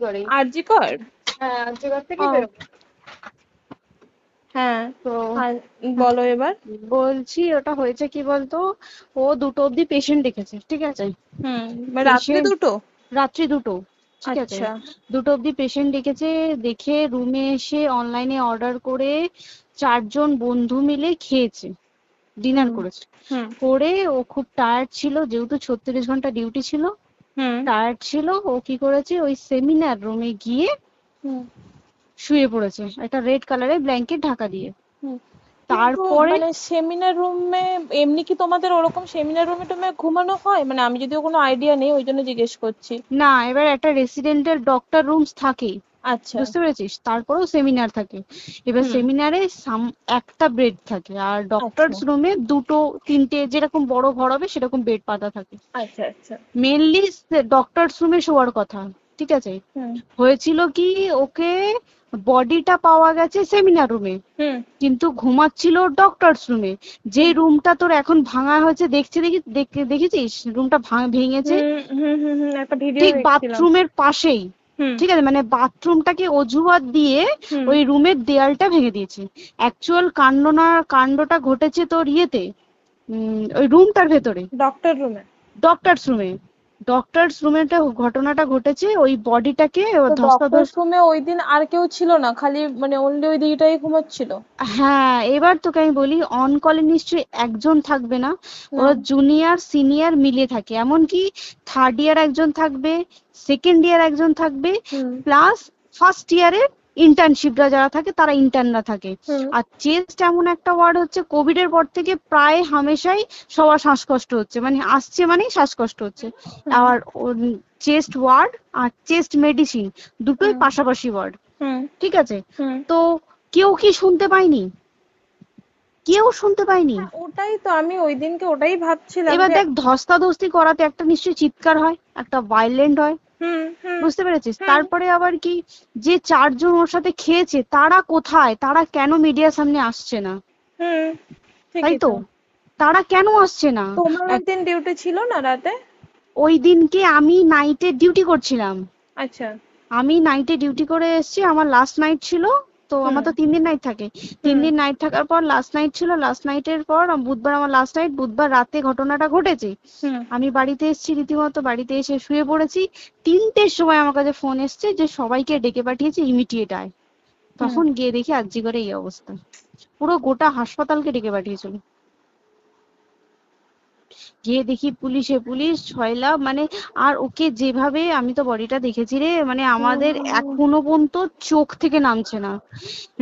করেই। আরজি কর। হ্যাঁ, আরজিকর থেকেই ও বেরোবো। হ্যাঁ। তো আর হ্যাঁ, বলো এবার। বলছি ওটা হয়েছে কি বলতো, ও 2টো অব্দি পেশেন্ট দেখেছে, ঠিক আছে। রাত্রি পেশেন্ট দুটো? রাত্রি 2টো, ঠিক আছে। আচ্ছা। 2টো অব্দি পেশেন্ট ডেকেছে, দেখে রুমে এসে অনলাইনে অর্ডার করে 4জন বন্ধু মিলে খেয়েছে, ডিনার হুম করেছে। হুম করে ও খুব টায়ার্ড ছিল, যেহেতু 36 ঘন্টা ডিউটি ছিল, হুম টায়ার্ড ছিল। ও কি করেছে, ওই সেমিনার রুমে গিয়ে হুম শুয়ে পড়েছে একটা রেড কালারের ব্ল্যাঙ্কেট ঢাকা দিয়ে। হুম। কিন্তু তারপরে মানে সেমিনার রুমে এমনি কি তোমাদের ওরকম সেমিনার রুমে টুমে ঘুমানো হয়? মানে আমি যদিও কোনো আইডিয়া নেই, ওই জন্য জিজ্ঞেস করছি। না, এবার একটা রেসিডেন্টের ডক্টর রুমস থাকেই, আচ্ছা। বুঝতে পেরেছিস, তারপরেও সেমিনার থাকে। এবার হুম। সেমিনারে একটা বেড থাকে, আর আচ্ছা ডক্টরস রুমে 2টো 3টে যেরকম বড় ঘর হবে সেরকম বেড পাতা থাকে। আচ্ছা আচ্ছা। মেনলি ডক্টরস রুমে শোয়ার কথা, ঠিক আছে। হুম হয়েছিল কি, ওকে বডিটা পাওয়া গেছে সেমিনার রুমে, হুম কিন্তু ঘুমাচ্ছিল ডক্টরস রুমে। যে হুম রুমটা তোর এখন ভাঙা হয়েছে, দেখেছিস রুমটা ভেঙেছে, একটা ভিডিও ঠিক দেখছিলাম। বাথরুমের পাশেই, হুম ঠিক আছে, মানে বাথরুমটাকে অজুহাত দিয়ে হুম ওই রুমের দেয়ালটা ভেঙে দিয়েছে। অ্যাকচুয়াল কাণ্ডটা ঘটেছে তোর ইয়েতে, ওই রুমটার ভেতরে, ডক্টর রুমে? ডক্টরস রুমে। ডক্টরস রুমে ঘটনাটা ঘটেছে, ওই বডিটাকে তো ডক্টর ধস্তাধস্তি। রুমে ওই দিন আর কেউ ছিল না, খালি মানে অনলি ওই দিদিটাই ঘুমাচ্ছিল? হ্যাঁ, এবার তোকে আমি বলি, অন কলে নিশ্চয়ই একজন থাকবে না, না। ওরা জুনিয়র সিনিয়র মিলিয়ে থাকে, এমনকি থার্ড ইয়ার একজন থাকবে, সেকেন্ড ইয়ার একজন থাকবে, হুম প্লাস ফার্স্ট ইয়ারের ইন্টার্নশিপরা যারা থাকে তারা ইন্টার্নরা থাকে। হুম আর চেস্ট এমন একটা ওয়ার্ড হচ্ছে, কোভিড এর পর থেকে প্রায় হামেশাই সবার শ্বাসকষ্ট হচ্ছে, মানে আসছে মানেই শ্বাসকষ্ট হচ্ছে। হুম আর চেস্ট ওয়ার্ড আর চেস্ট মেডিসিন দুটোই হুম পাশাপাশি ওয়ার্ড, হুম ঠিক আছে। হুম। তো কেউ কি শুনতে পায়নি? কেউ শুনতে পায়নি। হ্যাঁ, ওটাই তো আমি ওই দিনকে ওটাই ভাবছিলাম এবার যে। দেখ, ধস্তাধস্তি করাতে একটা নিশ্চয়ই চিৎকার হয়, একটা ভাইলেন্ট হয়, হুম হুম বুঝতে পেরেছিস। হুম তারপরে আবার কি, যে 4জন ওর সাথে খেয়েছে তারা কোথায়, তারা কেন মিডিয়ার সামনে আসছে না? হুম। তাই ঠিকই তো, তো। তারা কেন আসছে না? তোমার ওই এক- দিন ডিউটি ছিল না রাতে? ওই দিনকে আমি নাইটে ডিউটি করছিলাম। আচ্ছা। আমি নাইটে ডিউটি করে এসেছি, আমার লাস্ট নাইট ছিল। তো আমার হুম তো 3 দিন নাইট থাকে, তিন হুম দিন নাইট থাকার পর লাস্ট নাইট ছিল, লাস্ট নাইটের পর বুধবার আমার লাস্ট নাইট, বুধবার রাতে ঘটনাটা ঘটেছে। হুম আমি বাড়িতে এসেছি, রীতিমতো বাড়িতে এসে শুয়ে পড়েছি। 3টের সময় আমার কাছে ফোন এসছে যে সবাইকে ডেকে পাঠিয়েছে, ইমিডিয়েট আয়। হুম। তখন গিয়ে দেখি আরজি করে এই অবস্থা, পুরো গোটা হাসপাতালকে ডেকে পাঠিয়েছিল। গিয়ে দেখি পুলিশ ছয়লা, মানে, আর ওকে যেভাবে, আমি তো বডিটা দেখেছি রে, মানে আমাদের হুম এখনো পর্যন্ত চোখ থেকে নামছে না।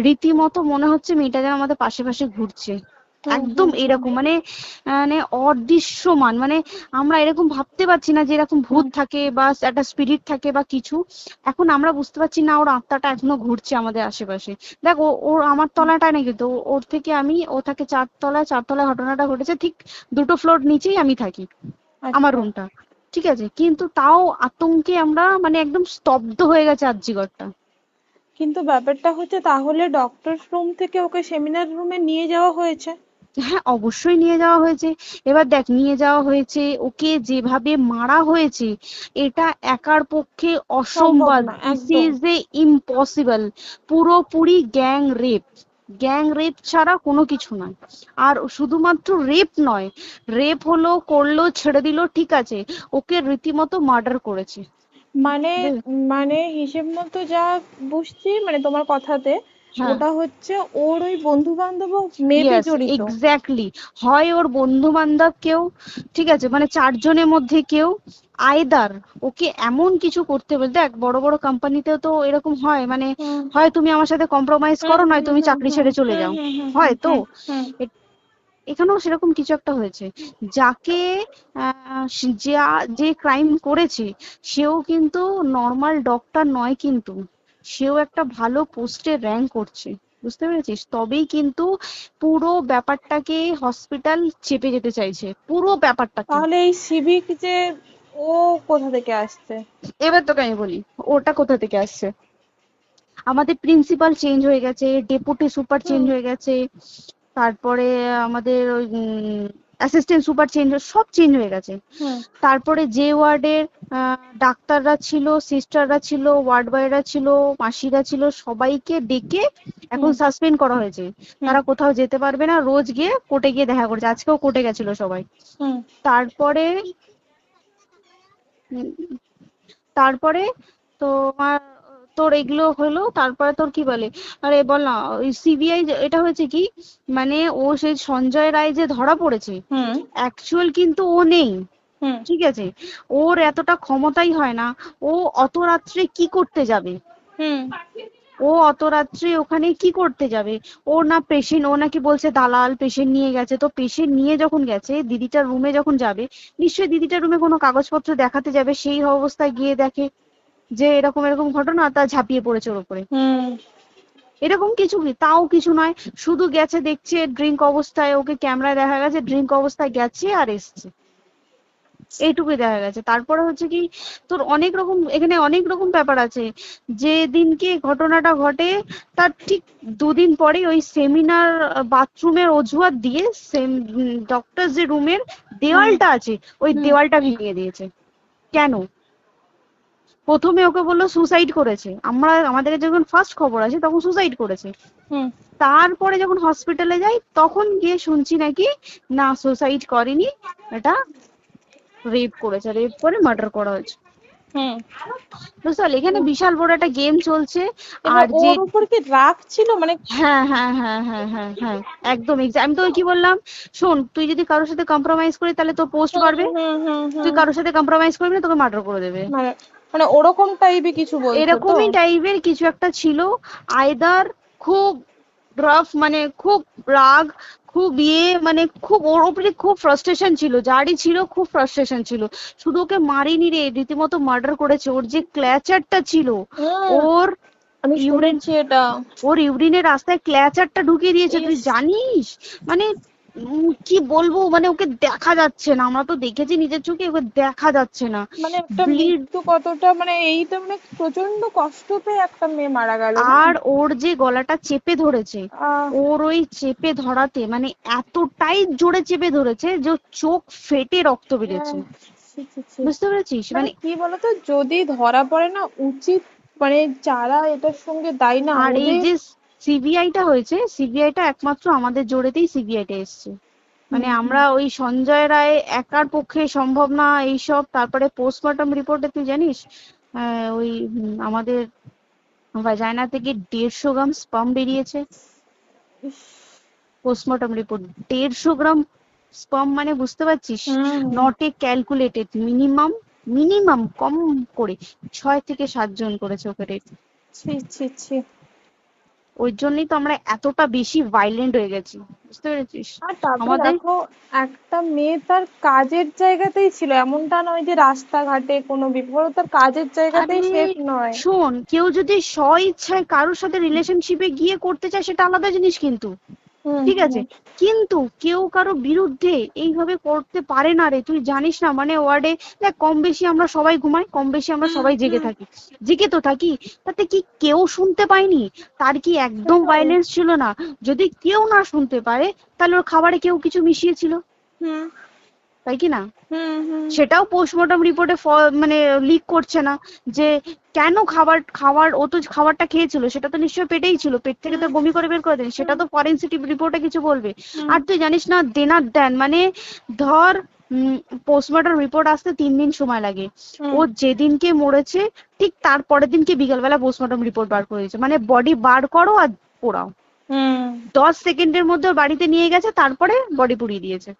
রীতিমতো মনে হচ্ছে মেয়েটা যেন আমাদের পাশে পাশে ঘুরছে, হুম একদম হুম হুম এরকম, মানে মানে অদৃশ্যমান, মানে আমরা এরকম ভাবতে পারছি না যে এরকম ভূত হুম থাকে বা একটা স্পিরিট থাকে বা কিছু। এখন আমরা বুঝতে পারছি না, ওর আত্মাটা এখনো ঘুরছে আমাদের আশেপাশে। দেখ, ওর আমার তলাটায় না, কিন্তু ওর থেকে ও থাকে 4তলায়, 4তলায় ঘটনাটা ঘটেছে, ঠিক 2টো ফ্লোর নিচেই আমি থাকি, আমার আচ্ছা। রুমটা, ঠিক আছে। কিন্তু তাও আতঙ্কে আমরা মানে একদম স্তব্ধ হয়ে গেছে আরজিকরটা। কিন্তু ব্যাপারটা হচ্ছে, তাহলে ডক্টর রুম থেকে ওকে সেমিনার রুমে নিয়ে যাওয়া হয়েছে? হ্যাঁ, অবশ্যই নিয়ে যাওয়া হয়েছে। এবার দেখ, নিয়ে যাওয়া হয়েছে, ওকে যেভাবে মারা হয়েছে, এটা একার পক্ষে সম্ভব অসম্ভব, না দিস একদম। Is a impossible. পুরোপুরি গ্যাং রেপ, গ্যাং রেপ ছাড়া কোনো কিছু নয়। আর শুধুমাত্র রেপ নয়, রেপ হলো, করলো, ছেড়ে দিল, ঠিক আছে, ওকে রীতিমতো মার্ডার করেছে। মানে মানে হিসেব মতো যা বুঝছি মানে তোমার কথাতে, হ্যাঁ, ওটা হচ্ছে ওর ওই বন্ধু বান্ধব মেবি ইয়েস, জড়িত। এক্স্যাক্টলি। হয় ওর বন্ধু বান্ধব কেউ, ঠিক আছে, মানে 4জনের মধ্যে কেউ, আইদার ওকে এমন কিছু করতে বলে। দেখ, বড় বড় কোম্পানিতেও তো এরকম হয়, মানে হুম হয় তুমি আমার সাথে কম্প্রোমাইজ হুম করো, নয় হুম তুমি হুম চাকরি হুম ছেড়ে চলে হুম যাও, হুম হুম হুম হয় তো। হুম হুম। এ- এখানেও সেরকম কিছু একটা হয়েছে। যাকে যে ক্রাইম করেছে, সেও কিন্তু নর্মাল ডক্টর নয়, কিন্তু সেও একটা ভালো পোস্টে র্যাঙ্ক করছে, বুঝতে পেরেছিস, তবেই কিন্তু পুরো ব্যাপারটাকে হসপিটাল চেপে যেতে চাইছে, পুরো ব্যাপারটাকে। তাহলে এই সিভিক যে, ও কোথা থেকে আসছে? এবার তোকে আমি বলি, ওটা কোথা থেকে আসছে। আমাদের প্রিন্সিপাল চেঞ্জ হয়ে গেছে, ডেপুটি সুপার চেঞ্জ হুম হয়ে গেছে, তারপরে আমাদের ওই অ্যাসিস্ট্যান্ট সুপার চেঞ্জ, সব চেঞ্জ হয়ে গেছে। হুম তারপরে যে ওয়ার্ডের ডাক্তাররা ছিল, সিস্টাররা ছিল, ওয়ার্ড বয়রা ছিল, মাসিরা ছিল, সবাইকে ডেকে এখন হুম সাসপেন্ড করা হয়েছে। হুম তারা কোথাও যেতে পারবে না, রোজ গিয়ে কোর্টে গিয়ে দেখা করছে, আজকেও কোর্টে গেছিল সবাই। হুম তারপরে উম, তারপরে তোমার তোর এগুলো হলো, তারপরে তোর কি বলে, আরে বল না, ওই সিবিআই এটা হয়েছে কি, মানে ও সেই সঞ্জয় রায় যে ধরা পড়েছে, হুম অ্যাকচুয়াল কিন্তু ও নেই, হুম ঠিক আছে, ওর এতটা ক্ষমতাই হয় না। ও অত রাত্রে কি করতে যাবে, হুম ও অত রাত্রে ওখানে কি করতে যাবে? ও না পেশেন্ট, ও নাকি বলছে দালাল পেশেন্ট নিয়ে গেছে, তো পেশেন্ট নিয়ে যখন গেছে দিদিটার রুমে যখন যাবে, নিশ্চয়ই দিদিটার রুমে কোনো কাগজপত্র দেখাতে যাবে, সেই অবস্থায় গিয়ে দেখে যে এরকম এরকম ঘটনা, তা ঝাঁপিয়ে পড়েছে ওর উপরে। হুম এরকম কিছু কি, তাও কিছু নয়, শুধু গেছে দেখছে ড্রিঙ্ক অবস্থায়, ওকে ক্যামেরায় দেখা গেছে ড্রিঙ্ক অবস্থায় গেছে আর এসছে, এইটুকুই দেখা গেছে। তারপরে হচ্ছে কি, তোর অনেক রকম এখানে অনেক রকম ব্যাপার আছে। যে দিনকে ঘটনাটা ঘটে তার ঠিক দুদিন পরে ওই সেমিনার বাথরুমের অজুহাত দিয়ে সেম ডক্টর যে রুমের হুম দেওয়ালটা আছে ওই হুম দেওয়ালটা ভেঙে দিয়েছে। কেন? প্রথমে ওকে বললো সুসাইড করেছে, আমাদের যখন ফার্স্ট খবর আছে তখন সুসাইড করেছে। হুম তারপরে যখন হসপিটালে যাই তখন গিয়ে শুনছি নাকি না সুসাইড করেনি, এটা রেপ করেছে, রেপ করে মার্ডার করা হয়েছে। হুম বুঝতে পারলি, এখানে বিশাল বড় একটা গেম চলছে। এবার আর যে ওর উপর কি রাগ ছিল মানে? হ্যাঁ হ্যাঁ হ্যাঁ হ্যাঁ হ্যাঁ হ্যাঁ, একদম আমি তোকে কি বললাম, শোন, তুই যদি কারোর সাথে কম্প্রোমাইজ করিস তাহলে তোর পোস্ট হুম বাড়বে, হুম হুম তুই হুম কারোর সাথে কম্প্রোমাইজ করবি না তোকে মার্ডার করে দেবে। মানে মানে ওরকম টাইপের কিছু বলছো তো? এরকমই টাইপের কিছু একটা ছিল। আইদার খুব রাফ, মানে খুব রাগ, খুব মানে খুব ওর উপরে খুব ফ্রাস্ট্রেশন ছিল, যারই ছিল খুব ফ্রাস্ট্রেশন ছিল। শুধু ওকে মারিনি রে, রীতিমতো মার্ডার করেছে। ওর যে ক্ল্যাচারটা ছিল, হুম ওর আমি ইউরিন, শুনেছি এটা। ওর ইউরিনের রাস্তায় ক্ল্যাচারটা ঢুকিয়ে দিয়েছে, তুই ইস, জানিস? মানে কি বলবো, মানে ওকে দেখা যাচ্ছে না, আমরা তো দেখেছি নিজের চোখে, ওকে দেখা যাচ্ছে না, মানে একটা ব্লিড। মৃত্যু কতটা, মানে এই তো মানে প্রচন্ড কষ্ট পেয়ে একটা মেয়ে মারা গেল না? আর ওর যে গলাটা চেপে ধরেছে, আহ ওর ওই চেপে ধরাতে মানে এতটাই জোরে চেপে ধরেছে যে ওর চোখ ফেটে রক্ত বেরিয়েছে। আহ, ছি, ছি, ছি। বুঝতে পেরেছিস মানে মানে? কি বলতো, যদি ধরা পড়ে না, উচিত মানে যারা এটার সঙ্গে দায়ী না আর এই ওদের। যে সিবিআইটা হয়েছে, সিবিআইটা একমাত্র আমাদের জোরেতেই সিবিআইটা এসছে। হুম মানে হুম আমরা ওই সঞ্জয় রায় একার পক্ষে সম্ভব না এইসব। তারপরে পোস্টমর্টম রিপোর্টে তুই জানিস ওই আমাদের ভাজাইনা থেকে 150 গ্রাম স্পাম বেরিয়েছে। ইস, পোস্টমর্টম রিপোর্ট 150 গ্রাম স্পাম, মানে বুঝতে পারছিস? Hmm not a calculated, minimum, minimum কম করে 6 থেকে 7 জন করেছে ওকে rape। ছি ছি ছি। ওই জন্যই তো আমরা এতটা বেশি ভাইলেন্ট হয়ে গেছি, বুঝতে পেরেছিস? আর তারপরে আমাদের, দেখো, একটা মেয়ে তার কাজের জায়গাতেই ছিল, এমনটা নয় যে রাস্তাঘাটে কোনো বিপদ, ও তার কাজের আরে জায়গাতেই সেফ নয়। শোন, কেউ যদি স্ব ইচ্ছায় কারোর সাথে রিলেশনশিপে গিয়ে করতে চায় সেটা আলাদা জিনিস কিন্তু, হুম ঠিক আছে, হুম কিন্তু কেউ কারো বিরুদ্ধে এইভাবে করতে পারে না রে, তুই জানিস না? মানে ওয়ার্ডে দেখ, কম বেশি আমরা সবাই ঘুমাই, কম বেশি আমরা হুম সবাই জেগে হুম থাকি, জেগে তো থাকি, তাতে কি কেউ শুনতে পায়নি? তার কি একদম সেটাই। ভাইলেন্স ছিল না? যদি কেউ না শুনতে পারে তাহলে ওর খাবারে কেউ কিছু মিশিয়েছিল, হুম তাই কি না? হুম হুম সেটাও পোস্টমর্টম রিপোর্টে মানে লিক করছে না যে কেন খাবার খাবার ও তো খাবারটা খেয়েছিল, সেটা তো নিশ্চয়ই পেটেই ছিল, পেট থেকে তো হুম বমি করে বের করে দেন, সেটা হুম তো ফরেনসিক রিপোর্টে কিছু বলবে। হুম আর তুই জানিস না, দেনার দেন মানে, ধর পোস্টমর্টম রিপোর্ট আসতে 3 দিন সময় লাগে, হুম ও যেদিনকে মরেছে ঠিক তার পরের দিনকে বিকালবেলা পোস্টমর্টম রিপোর্ট বার করে দিয়েছে, মানে বডি বার করো আর পোড়াও, হুম 10 সেকেন্ডের মধ্যে ওর বাড়িতে নিয়ে গেছে, তারপরে বডি পুড়িয়ে দিয়েছে।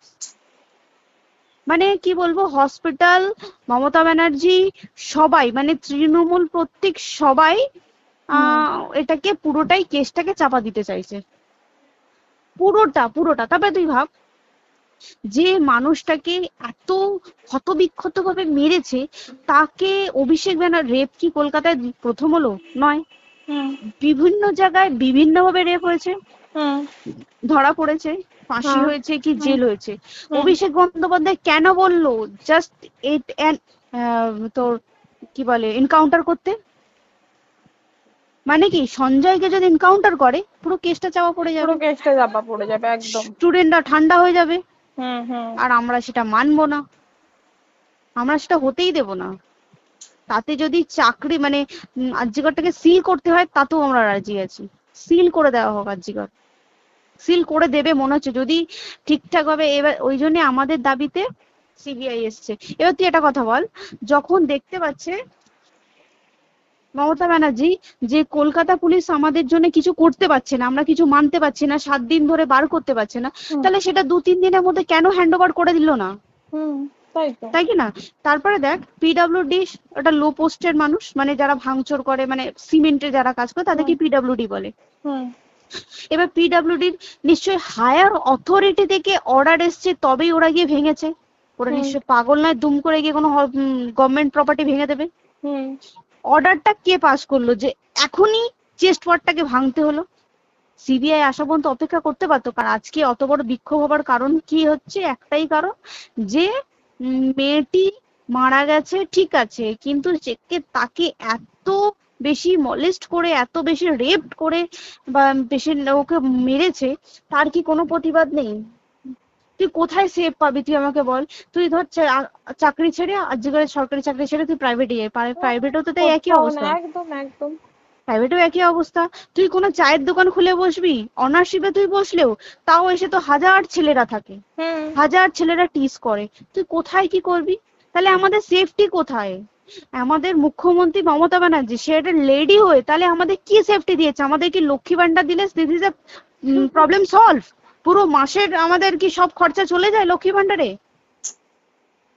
মানে কি বলবো, হসপিটাল, মমতা ব্যানার্জি, সবাই মানে তৃণমূল প্রত্যেক সবাই হুম এটাকে পুরোটাই কেসটাকে চাপা দিতে চাইছে, পুরোটা পুরোটা। তবে তুই ভাব, যে মানুষটাকে এত ক্ষতবিক্ষত ভাবে মেরেছে, তাকে অভিষেক ব্যানার, রেপ কি কলকাতায় প্রথম হলো? নয়, হুম বিভিন্ন জায়গায় বিভিন্ন ভাবে রেপ হয়েছে, হুম ধরা পড়েছে, ফাঁসি হ্যাঁ হয়েছে কি হুম জেল হয়েছে। হুম অভিষেক বন্দ্যোপাধ্যায় কেন বললো জাস্ট ইট তোর কি বলে এনকাউন্টার করতে? মানে কি, সঞ্জয়কে যদি এনকাউন্টার করে পুরো কেসটা চাপা পড়ে পুরো যাবে, কেসটা চাপা পড়ে যাবে একদম। স্টুডেন্টরা ঠান্ডা হয়ে যাবে, হুম হুম আর আমরা সেটা মানবো না, আমরা সেটা হতেই দেব না। তাতে যদি চাকরি মানে আরজিকরটাকে সিল করতে হয় তাতেও আমরা রাজি আছি, সিল করে দেওয়া হোক আরজিকর, সিল করে দেবে মনে হচ্ছে যদি ঠিকঠাক ভাবে। এবার ওই জন্য আমাদের দাবিতে সিবিআই এসছে। এবার তুই একটা কথা বল, যখন দেখতে পাচ্ছে মমতা ব্যানার্জি যে কলকাতা পুলিশ আমাদের জন্য কিছু করতে পারছে না, আমরা কিছু মানতে পারছি না, 7 দিন ধরে বার করতে পারছে না, হুম তাহলে সেটা 2-3 দিনের মধ্যে কেন হ্যান্ড ওভার করে দিল না? হুম তাই তো। তাই কি না? তারপরে দেখ পিডব্লিউডি ওটা লো পোস্টের মানুষ, মানে যারা ভাঙচুর করে, মানে সিমেন্টের যারা কাজ করে হুম তাদেরকে পিডব্লিউডি বলে। হুম এবার পিডব্লিউডির নিশ্চয়ই হায়ার অথরিটি থেকে অর্ডার এসছে তবেই ওরা গিয়ে ভেঙেছে। ওরা হুম নিশ্চয়ই পাগল নয় দুম করে গিয়ে কোনো গভর্নমেন্ট প্রপার্টি ভেঙে দেবে। হুম অর্ডারটা কে পাস করলো যে এখনই চেস্ট ওয়ার্ডটাকে ভাঙতে হলো? সিবিআই আসা পর্যন্ত অপেক্ষা করতে পারতো। কারণ আজকে অত বড় বিক্ষোভ হবার কারণ কি হচ্ছে? একটাই কারণ, যে মেয়েটি মারা গেছে ঠিক আছে, কিন্তু তাকে এত বেশি মলেস্ট করে, এত বেশি রেপ করে বা বেশি ওকে মেরেছে, তার কি কোনো প্রতিবাদ নেই? তুই কোথায় সেফ পাবি তুই আমাকে বল? তুই ধর চাকরি ছেড়ে, আজকের সরকারি চাকরি ছেড়ে তুই প্রাইভেটে যাই, প্রাইভেটেও তো তাই একই কোথাও না, অবস্থা। একদম একদম। প্রাইভেটেও একই অবস্থা। তুই কোনো চায়ের দোকান খুলে বসবি, অনার্সশিপে তুই বসলেও তাও এসে তো হাজার ছেলেরা থাকে, হুম হাজার ছেলেরা টিস করে। তুই কোথায় কি করবি? তাহলে আমাদের সেফটি কোথায়? আমাদের মুখ্যমন্ত্রী মমতা ব্যানার্জি সে একটা লেডি হয়ে তাহলে আমাদের কি সেফটি দিয়েছে? আমাদের কি লক্ষ্মী ভান্ডার দিলে this is a problem solve? পুরো মাসের আমাদের কি সব খরচা চলে যায় লক্ষ্মী ভান্ডারে?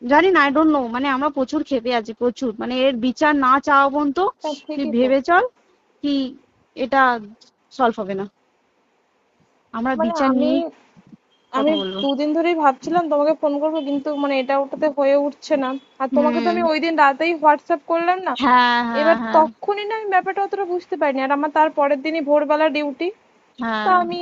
জানি না, আই ডোন্ট নো। মানে আমরা প্রচুর ক্ষেপে আছি, প্রচুর। মানে এর বিচার না চাওয়া পর্যন্ত তুই ঠিকই তো। ভেবে চল কি এটা সলভ হবে না। আমরা মানে বিচার আমি নিয়ে আমি কথা বলবো। 2 দিন ধরেই ভাবছিলাম তোমাকে ফোন করবো, কিন্তু মানে এটা ওটাতে হয়ে উঠছে না। আর তোমাকে তো হুম। আমি ওই দিন রাতেই হোয়াটসঅ্যাপ করলাম না। হ্যাঁ হ্যাঁ এবার হ্যাঁ তখনই না আমি ব্যাপারটা অতটা বুঝতে পারিনি, আর আমার তার পরের দিনই ভোরবেলা ডিউটি। তা হ্যাঁ। আমি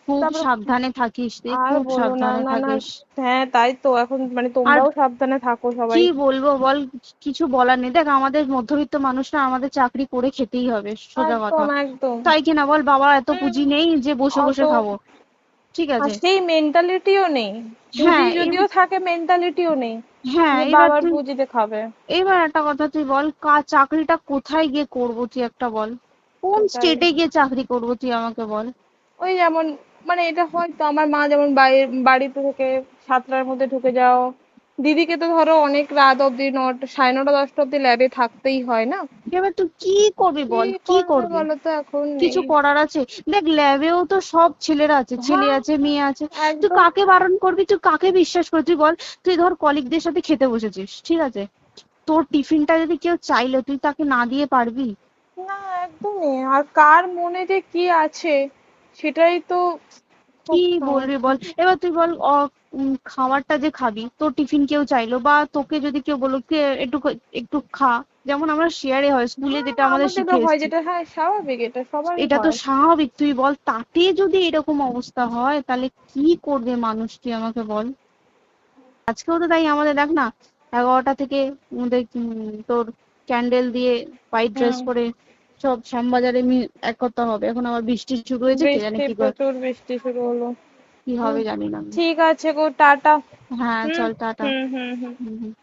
খুব তারপরে সাবধানে থাকিস রে, আর খুব বলো না, সাবধানে না না। থাকিস। হ্যাঁ তাই তো, এখন মানে আর তোমরাও সাবধানে থাকো কি সবাই। বলবো বল, কিছু বলার নেই। দেখ আমাদের মধ্যবিত্ত মানুষরা আমাদের চাকরি করে খেতেই হবে, সোজা কথা। একদম একদম। তাই কিনা বল? বাবা এত হুম পুঁজি নেই যে বসে অত, বসে খাবো, ঠিক আর আছে? সেই মেন্টালিটিও নেই। পুঁজি হ্যাঁ যদিও থাকে, মেন্টালিটিও নেই হ্যাঁ যে এবার বাবার তুই, পুঁজিতে খাবে। এবার একটা কথা তুই বল, চাকরিটা কোথায় গিয়ে করবো তুই একটা বল? কোন সেটাই। স্টেটে গিয়ে চাকরি করবো তুই আমাকে বল? ওই যেমন, মানে এটা হয়তো আমার মা যেমন বাড়িতে থেকে 7টার মধ্যে ঢুকে যাও, দিদিকে তো ধরো অনেক রাত অব্দি 9টা, 9:30, 10টা অব্দি ল্যাবে থাকতেই হয় না। এবার তুই কি করবি কি বল, কি করবে করবি? বলো তো, এখন কিছু নেই। করার আছে? দেখ ল্যাবেও তো সব ছেলেরা আছে, ছেলে হ্যাঁ আছে মেয়ে আছে। তুই একদম। কাকে বারণ করবি? তুই কাকে বিশ্বাস করবি? তুই বল। তুই ধর কলিগদের সাথে খেতে বসেছিস, ঠিক আছে, তোর টিফিনটা যদি কেউ চাইলো তুই তাকে না দিয়ে পারবি? না একদমই। আর কার মনে যে কি আছে সেটাই তো কি খুব বলবি সমস্যা। বল? এবার তুই বল খাবারটা যে খাবি, তোর টিফিন কেউ চাইলো বা তোকে যদি কেউ বললো কে একটু একটু খা, যেমন আমরা শেয়ারে হয় স্কুলে হ্যাঁ যেটা আমাদের আমাদেরও শিখে হয়, এসেছি, যেটা হ্যাঁ স্বাভাবিক, এটা সবারই এটা তো হয়। স্বাভাবিক। তুই বল তাতে যদি এরকম অবস্থা হয় তাহলে কি করবে মানুষ তুই আমাকে বল? আজকেও তো তাই আমাদের দেখ না, 11টা থেকে আমাদের তোর ক্যান্ডেল দিয়ে হোয়াইট ড্রেস হুম। পরে সব শ্যামবাজারে একতা হবে। এখন আবার বৃষ্টি শুরু হয়েছে, কে জানে বৃষ্টি, কি প্রচুর বৃষ্টি শুরু হলো। কি হুম, হবে জানি না আমি। ঠিক আছে গো, টাটা। হ্যাঁ হুম চল টাটা। হুম হুম হুম। হুম হুম।